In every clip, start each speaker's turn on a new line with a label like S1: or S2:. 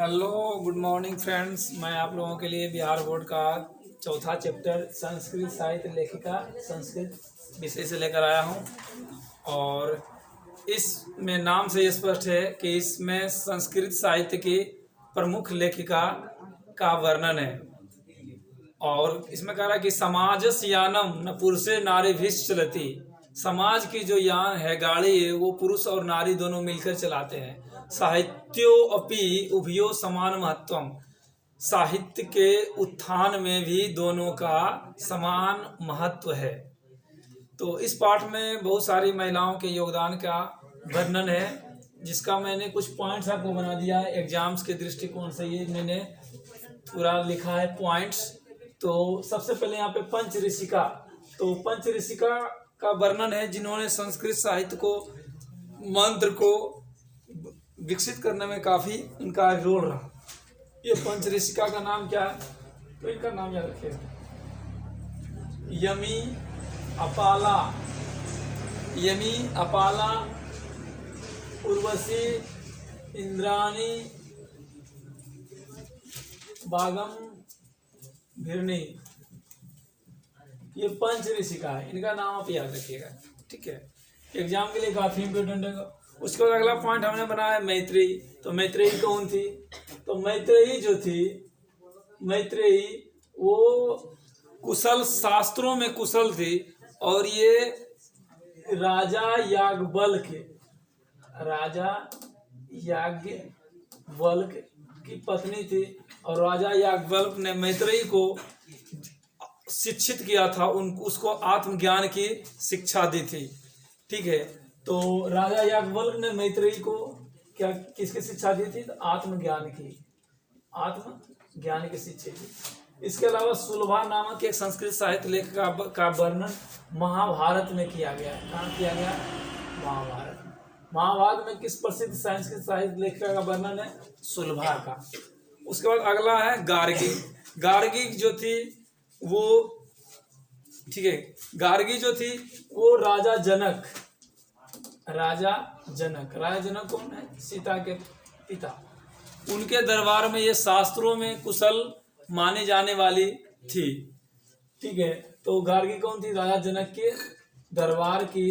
S1: Hello good morning friends. मैं आप लोगों के लिए बिहार बोर्ड का चौथा चैप्टर संस्कृत साहित्य लेखिका संस्कृत विषय से लेकर आया हूं। और इसमें नाम से ये स्पष्ट है कि इसमें संस्कृत साहित्य की प्रमुख लेखिका का वर्णन है। और इसमें कह रहा है कि समाजस यानम न पुरुषे नारीभिश्च चलती। समाज की जो यान है, गाड़ी है, वो पुरुष और नारी दोनों मिलकर चलाते हैं। साहित्यो अपि उभयो समान महत्वम। साहित्य के उत्थान में भी दोनों का समान महत्व है। तो इस पाठ में बहुत सारी महिलाओं के योगदान का वर्णन है, जिसका मैंने कुछ पॉइंट्स आपको बना दिया है। एग्जाम्स के दृष्टिकोण से ये मैंने पूरा लिखा है पॉइंट्स। तो सबसे पहले यहाँ पे पंच ऋषिका। तो पंच ऋषिका का वर्णन है, जिन्होंने संस्कृत साहित्य को, मंत्र को विकसित करने में काफी इनका रोल रहा। ये पंच ऋषिका का नाम क्या है, तो इनका नाम याद रखिएगा। यमी, अपाला, यमी, अपाला, उर्वशी, इंद्राणी, बागम, भिरनी। ये पंच ऋषिका है, इनका नाम आप याद रखिएगा, ठीक है। एग्जाम के लिए काफी इंपोर्टेंट है। उसके बाद अगला पॉइंट हमने बनाया मैत्रेयी। तो मैत्रेयी कौन थी? तो मैत्रेयी जो थी, मैत्रेयी वो कुशल, शास्त्रों में कुशल थी। और ये राजा याज्ञवल्क्य की पत्नी थी। और राजा याज्ञवल्क्य ने मैत्रेयी को शिक्षित किया था, उसको आत्मज्ञान की शिक्षा दी थी, ठीक है। तो राजा याज्ञवल्क्य ने मैत्रेयी को क्या, किसकी शिक्षा दी थी? तो आत्मज्ञान की शिक्षा दी। इसके अलावा सुलभा नामक एक संस्कृत साहित्य लेख का वर्णन महाभारत में किया गया है। कहाँ किया गया? महाभारत में किस प्रसिद्ध संस्कृत साहित्य लेखिका का वर्णन है? सुलभा का। उसके बाद अगला है गार्गी। गार्गी जो थी वो, ठीक है, गार्गी जो थी वो राजा जनक कौन है? सीता के पिता। उनके दरबार में ये शास्त्रों में कुशल माने जाने वाली थी, ठीक है। तो गार्गी कौन थी? राजा जनक के दरबार की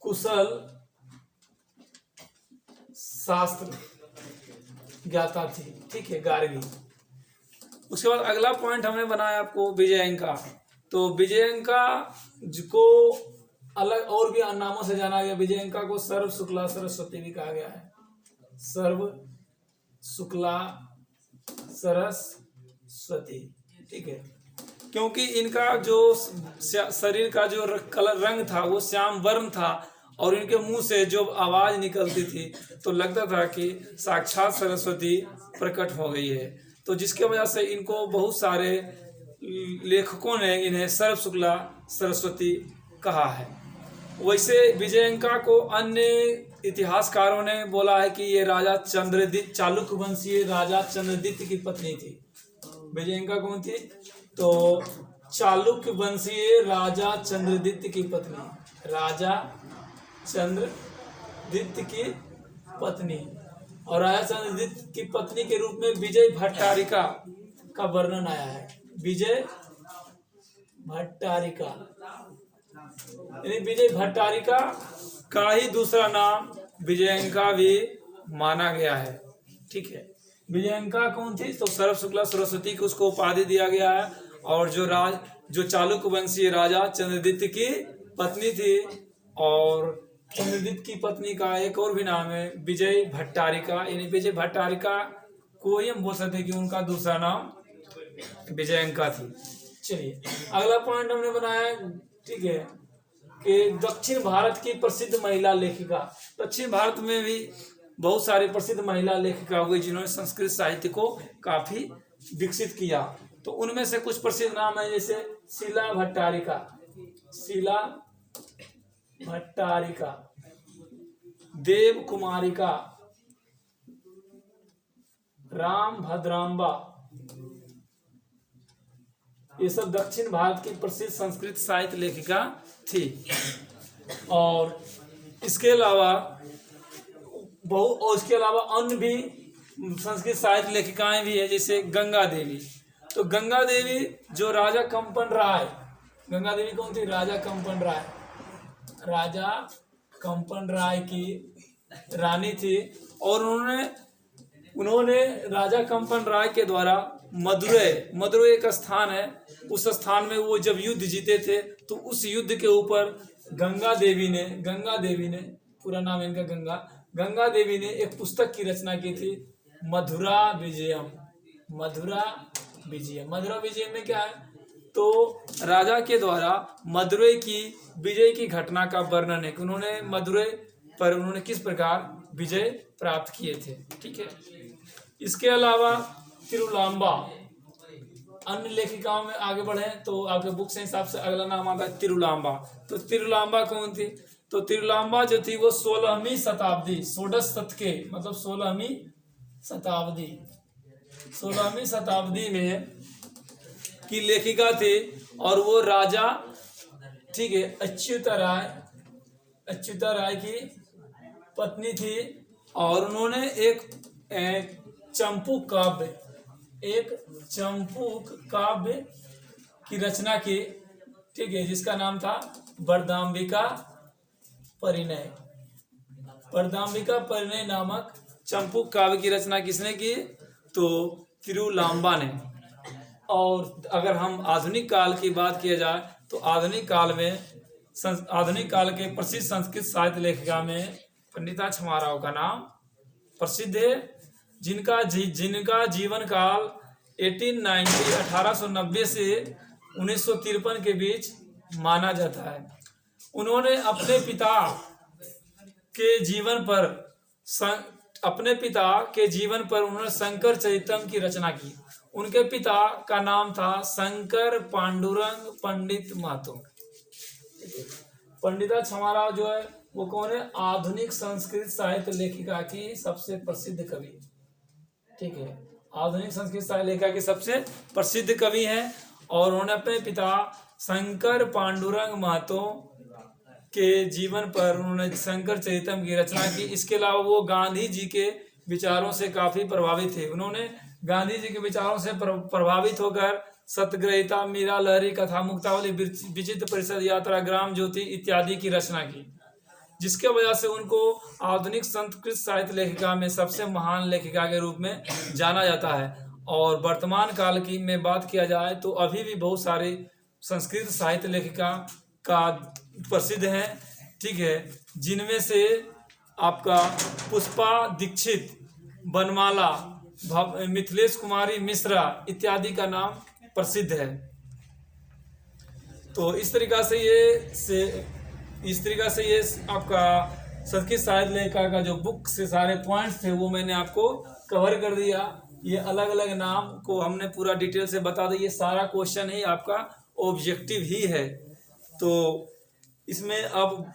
S1: कुशल शास्त्र ज्ञाता थी, ठीक है, गार्गी। उसके बाद अगला पॉइंट हमने बनाया आपको विजयंका। तो विजयंका को अलग और भी नामों से जाना गया। विजयंका को सर्व शुक्ला सरस्वती भी कहा गया है। सर्व शुक्ला सरस्वती, ठीक है, क्योंकि इनका जो शरीर का जो कलर, रंग था, वो श्याम वर्ण था। और इनके मुंह से जो आवाज निकलती थी तो लगता था कि साक्षात सरस्वती प्रकट हो गई है। तो जिसके वजह से इनको बहुत सारे लेखकों ने इन्हें सर्व शुक्ला सरस्वती कहा है। वैसे विजयंका को अन्य इतिहासकारों ने बोला है कि ये राजा चंद्रदित्य, चालुक्य वंशीय राजा चंद्रदित्य की पत्नी थी। विजयंका कौन थी? तो चालुक्य वंशीय राजा चंद्रदित्य की पत्नी, राजा चंद्रदित्य की पत्नी। और राजा चंद्रदित्य की पत्नी के रूप में विजय भट्टारिका का वर्णन आया है। विजय भट्टारिका, यानी विजय भट्टारिका का ही दूसरा नाम विजयंका भी माना गया है, ठीक है। विजयंका कौन थी? तो सर्व शुक्ला सरस्वती को उसको उपाधि दिया गया है। और जो चालुक्य वंशीय राजा चंद्रदित्य की पत्नी थी। और चंद्रदित्य की पत्नी का एक और भी नाम है विजय भट्टारिका। यानी विजय भट्टारिका को ही हम बोल सकते हैं कि उनका दूसरा नाम विजयंका थी। चलिए अगला पॉइंट हमने बनाया, ठीक है, कि दक्षिण भारत की प्रसिद्ध महिला लेखिका। दक्षिण भारत में भी बहुत सारी प्रसिद्ध महिला लेखिका हुई जिन्होंने संस्कृत साहित्य को काफी विकसित किया। तो उनमें से कुछ प्रसिद्ध नाम है, जैसे शीला भट्टारिका, देव कुमारिका, राम भद्रांबा। ये सब दक्षिण भारत की प्रसिद्ध संस्कृत साहित्य लेखिका थी। और इसके अलावा और इसके अलावा अन्य भी संस्कृत साहित्य लेखिकाएं भी है, जैसे गंगा देवी। तो गंगा देवी जो राजा कंपन राय, गंगा देवी कौन थी? राजा कंपन राय, राजा कंपन राय की रानी थी। और उन्होंने राजा कंपन राय के द्वारा मदुरै एक स्थान है, उस स्थान में वो जब युद्ध जीते थे, तो उस युद्ध के ऊपर गंगा देवी ने पूरा नाम इनका गंगा देवी ने एक पुस्तक की रचना की थी, मधुरा विजयम। मधुरा विजयम में क्या है? तो राजा के द्वारा मदुरै की विजय की घटना का वर्णन है कि उन्होंने मदुरै पर उन्होंने किस प्रकार विजय प्राप्त किए थे। ठीक है, इसके अलावा तिरुलांबा, अन्य लेखिकाओं में आगे बढ़े तो आपके बुक से हिसाब से अगला नाम आता है तिरुलांबा। तो तिरुलांबा कौन थी? तो तिरुलांबा जो थी वो 16वीं शताब्दी, षोडश शतके मतलब 16वीं शताब्दी में की लेखिका थी। और वो राजा, ठीक है, अच्युता राय की पत्नी थी। और उन्होंने एक चंपूक काव्य की रचना की, ठीक है, जिसका नाम था वरदाम्बिका परिणय नामक चंपूक काव्य की रचना किसने की? तो तिरुलांबा ने। और अगर हम आधुनिक काल की बात किया जाए तो आधुनिक काल के प्रसिद्ध संस्कृत साहित्य लेखिका में पंडिता छमाराव का नाम प्रसिद्ध है, जिनका जीवन काल 1890 से 1953 के बीच माना जाता है। उन्होंने अपने पिता के जीवन पर उन्होंने शंकर चरितम की रचना की। उनके पिता का नाम था शंकर पांडुरंग पंडित महतो। पंडिता छमाराव जो है वो कौन है? आधुनिक संस्कृत साहित्य लेखिका की सबसे प्रसिद्ध कवि। ठीक है, आधुनिक संस्कृत साहित्य लेखिका की सबसे प्रसिद्ध कवि हैं। और उन्होंने अपने पिता शंकर पांडुरंग महतो के जीवन पर उन्होंने शंकर चरितम की रचना की। इसके अलावा वो गांधी जी के विचारों से काफी प्रभावित थे। उन्होंने गांधी जी के विचारों से प्रभावित होकर सत्यग्रहिता, मीरा लहरी, कथा मुक्तावली, विचित्र परिषद यात्रा, ग्राम ज्योति इत्यादि की रचना की, जिसके वजह से उनको आधुनिक संस्कृत साहित्य लेखिका में सबसे महान लेखिका के रूप में जाना जाता है। और वर्तमान काल की में बात किया जाए तो अभी भी बहुत सारे संस्कृत साहित्य लेखिका का प्रसिद्ध हैं। ठीक है, जिनमें से आपका पुष्पा दीक्षित, बनमाला, मिथिलेश कुमारी मिश्रा इत्यादि का नाम प्रसिद्ध है। तो इस तरीका से ये आपका संस्कृत साहित्य लेखिका का जो बुक से सारे पॉइंट्स थे वो मैंने आपको कवर कर दिया। ये अलग अलग नाम को हमने पूरा डिटेल से बता दिया। ये सारा क्वेश्चन ही आपका ऑब्जेक्टिव ही है। तो इसमें अब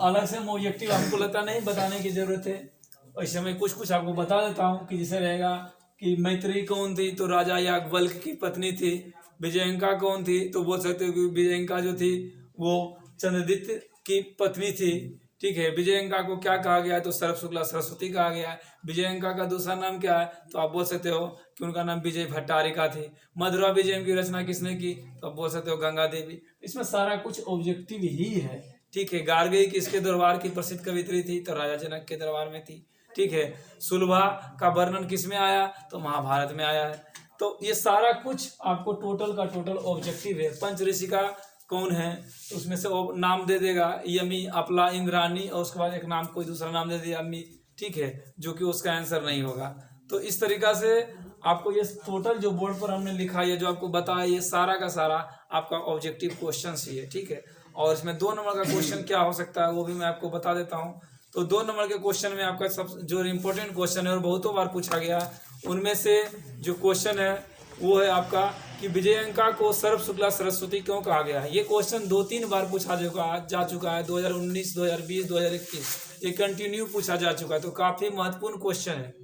S1: अलग से ऑब्जेक्टिव हमको लगता नहीं बताने की जरूरत है। ऐसे में कुछ आपको बता देता हूँ कि जैसे रहेगा कि मैत्री कौन थी? तो राजा याज्ञवल्क्य की पत्नी थी। विजयंका कौन थी? तो बोल सकते हो कि विजयंका जो थी वो चंद्रदित्य की पत्नी थी। ठीक है, विजयंका को क्या कहा गया है? तो सर्व शुक्ला सरस्वती कहा गया है। विजयंका का दूसरा नाम क्या है? तो आप बोल सकते हो कि उनका नाम विजय भट्टारिका थी। मधुरा विजयम की रचना किसने की? तो आप बोल सकते हो गंगा देवी। इसमें सारा कुछ ऑब्जेक्टिव ही है। ठीक है, गार्गी किसके दरबार की प्रसिद्ध कवित्री थी? तो राजा जनक के दरबार में थी। ठीक है, सुलभा का वर्णन किस में आया? तो महाभारत में आया है। तो ये सारा कुछ आपको टोटल का टोटल ऑब्जेक्टिव है। पंच ऋषि का कौन है? तो उसमें से नाम दे देगा यमी, अपला, इंद्राणी, और उसके बाद एक नाम कोई दूसरा नाम दे दिया अम्मी। ठीक है, जो कि उसका आंसर नहीं होगा। तो इस तरीका से आपको ये टोटल जो बोर्ड पर हमने लिखा है, जो आपको बताया, ये सारा का सारा आपका ऑब्जेक्टिव क्वेश्चन ही है। ठीक है, और इसमें 2 नंबर का क्वेश्चन क्या हो सकता है वो भी मैं आपको बता देता हूँ। तो 2 नंबर के क्वेश्चन में आपका सब जो इम्पोर्टेंट क्वेश्चन है और बहुतों बार पूछा गया, उनमें से जो क्वेश्चन है वो है आपका कि विजयंका को सर्व शुक्ला सरस्वती क्यों कहा गया है। ये क्वेश्चन 2-3 बार पूछा जा चुका है, 2019, 2020, 2021, ये कंटिन्यू पूछा जा चुका है। तो काफी महत्वपूर्ण क्वेश्चन है।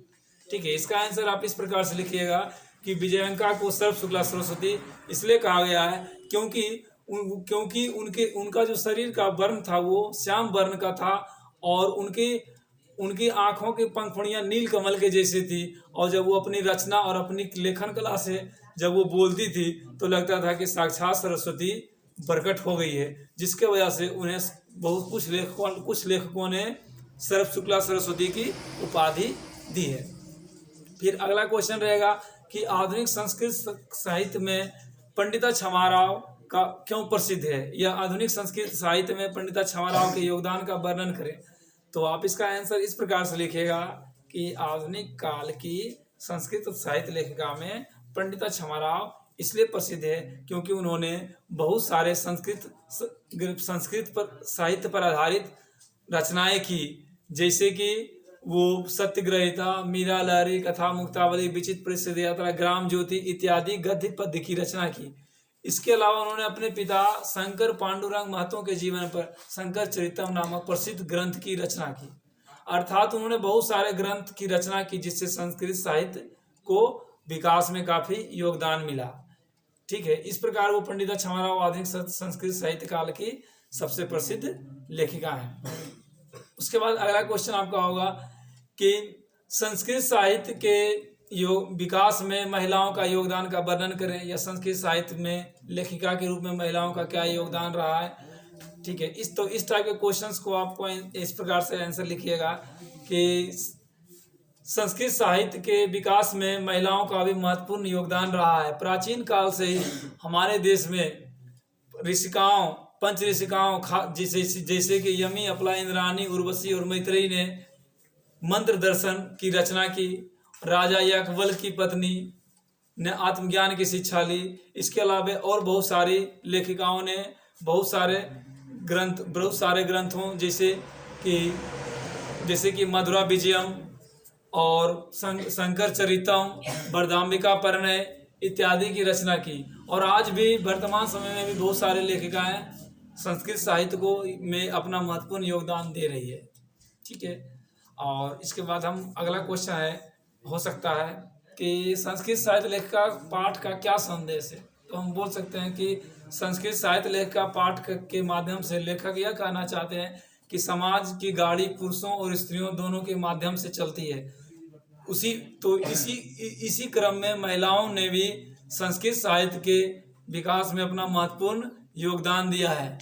S1: ठीक है, इसका आंसर आप इस प्रकार से लिखिएगा कि विजयंका को सर्व शुक्ला सरस्वती इसलिए कहा गया है क्योंकि उनका जो शरीर का वर्ण था वो श्याम वर्ण का था, और उनकी आंखों की पंखुड़ियां नील कमल के जैसी थी, और जब वो अपनी रचना और अपनी लेखन कला से जब वो बोलती थी तो लगता था कि साक्षात सरस्वती प्रकट हो गई है, जिसके वजह से उन्हें बहुत कुछ लेखकों ने सर्व शुक्ला सरस्वती की उपाधि दी है। फिर अगला क्वेश्चन रहेगा कि आधुनिक संस्कृत साहित्य में पंडिता छमाराव का क्यों प्रसिद्ध है, या आधुनिक संस्कृत साहित्य में पंडिता छमाराव के योगदान का वर्णन करें। तो आप इसका आंसर इस प्रकार से लिखिएगा कि आधुनिक काल की संस्कृत साहित्य लेखिका में पंडिता छमाराव इसलिए प्रसिद्ध है क्योंकि उन्होंने बहुत सारे संस्कृत पर साहित्य पर आधारित रचनाएं की, जैसे कि वो सत्यग्रहिता, मीरा लहरी, कथा मुक्तावली, विचित्र परिषद यात्रा, ग्राम ज्योति इत्यादि गद्य पद्य की रचना की। इसके अलावा उन्होंने अपने पिता शंकर पांडुरंग महतो के जीवन पर शंकर चरितम नामक प्रसिद्ध ग्रंथ की रचना की। अर्थात उन्होंने बहुत सारे ग्रंथ की रचना की जिससे संस्कृत साहित्य को विकास में काफी योगदान मिला। ठीक है, इस प्रकार वो पंडिता छमाराव आधुनिक संस्कृत साहित्य काल की सबसे प्रसिद्ध लेखिका है। उसके बाद अगला क्वेश्चन आपका होगा कि संस्कृत साहित्य के विकास में महिलाओं का योगदान का वर्णन करें, या संस्कृत साहित्य में लेखिका के रूप में महिलाओं का क्या योगदान रहा है। ठीक है, इस टाइप के क्वेश्चंस को आपको इस प्रकार से आंसर लिखिएगा कि संस्कृत साहित्य के विकास में महिलाओं का भी महत्वपूर्ण योगदान रहा है। प्राचीन काल से ही हमारे देश में ऋषिकाओं, पंच ऋषिकाओं जैसे कि यमी, अपला, इंद्राणी, उर्वशी और मैत्रेयी ने मंत्र दर्शन की रचना की। राजा याकवल की पत्नी ने आत्मज्ञान की शिक्षा ली। इसके अलावा और बहुत सारी लेखिकाओं ने बहुत सारे ग्रंथों जैसे कि मधुरा विजयम और शंकर चरितम, वरदाम्बिका परिणय इत्यादि की रचना की। और आज भी वर्तमान समय में भी बहुत सारे लेखिकाएं संस्कृत साहित्य को में अपना महत्वपूर्ण योगदान दे रही है। ठीक है, और इसके बाद हम अगला क्वेश्चन हो सकता है कि संस्कृत साहित्य लेखिका पाठ का क्या संदेश है। तो हम बोल सकते हैं कि संस्कृत साहित्य लेखिका पाठ के माध्यम से लेखक यह कहना चाहते हैं कि समाज की गाड़ी पुरुषों और स्त्रियों दोनों के माध्यम से चलती है। इसी क्रम में महिलाओं ने भी संस्कृत साहित्य के विकास में अपना महत्वपूर्ण योगदान दिया है।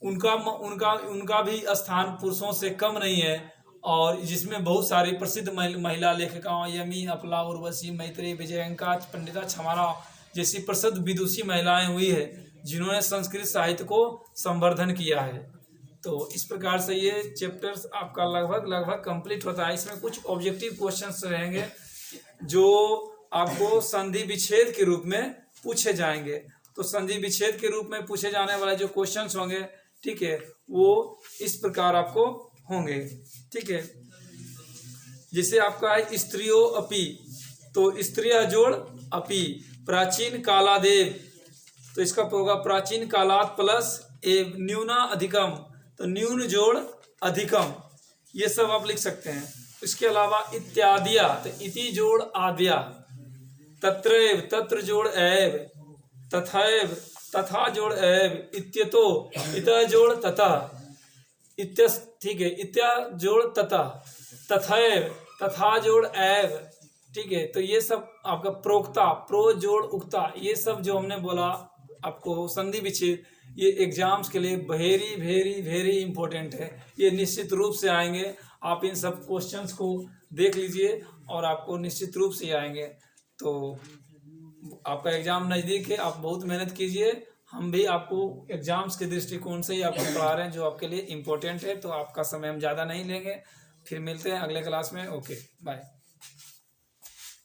S1: उनका भी स्थान पुरुषों से कम नहीं है, और जिसमें बहुत सारी प्रसिद्ध महिला लेखिकाओं यमी, अपला, उर्वशी, मैत्रेयी, विजयंका, पंडिता छमाराव जैसी प्रसिद्ध विदुषी महिलाएं हुई है जिन्होंने संस्कृत साहित्य को संवर्धन किया है। तो इस प्रकार से ये चैप्टर्स आपका लगभग कंप्लीट होता है। इसमें कुछ ऑब्जेक्टिव क्वेश्चंस रहेंगे जो आपको संधि विच्छेद के रूप में पूछे जाएंगे। तो संधि विच्छेद के रूप में पूछे जाने वाले जो क्वेश्चंस होंगे, ठीक है, वो इस प्रकार आपको होंगे। ठीक है, जैसे आपका है स्त्रियो अपि, तो स्त्रिय जोड़ अपि, प्राचीन कालादेव, तो इसका होगा प्राचीन कालात प्लस एव, न्यूना अधिकम, तो न्यून जोड़ अधिकम, ये सब आप लिख सकते हैं। इसके अलावा इत्यादिया, तो इति जोड़ आद्या, तत्रैव, तत्र जोड़ एव, तथैव, तथा जोड़ एव, इत्यतो, इत जोड़ तथा, इत्यस, ठीक है, इत्या जोड़ तथा, तथैव, तथा जोड़ एव। ठीक है, तो ये सब आपका प्रोक्ता, प्रो जोड़ उक्ता, ये सब जो हमने बोला आपको संधि विच्छेद, ये एग्जाम्स के लिए वेरी वेरी वेरी इंपॉर्टेंट है। ये निश्चित रूप से आएंगे। आप इन सब क्वेश्चंस को देख लीजिए और आपको निश्चित रूप से आएंगे। तो आपका एग्जाम नज़दीक है, आप बहुत मेहनत कीजिए। हम भी आपको एग्जाम्स के दृष्टिकोण से ही आपको पढ़ा रहे हैं जो आपके लिए इम्पोर्टेंट है। तो आपका समय हम ज़्यादा नहीं लेंगे। फिर मिलते हैं अगले क्लास में। Okay, bye.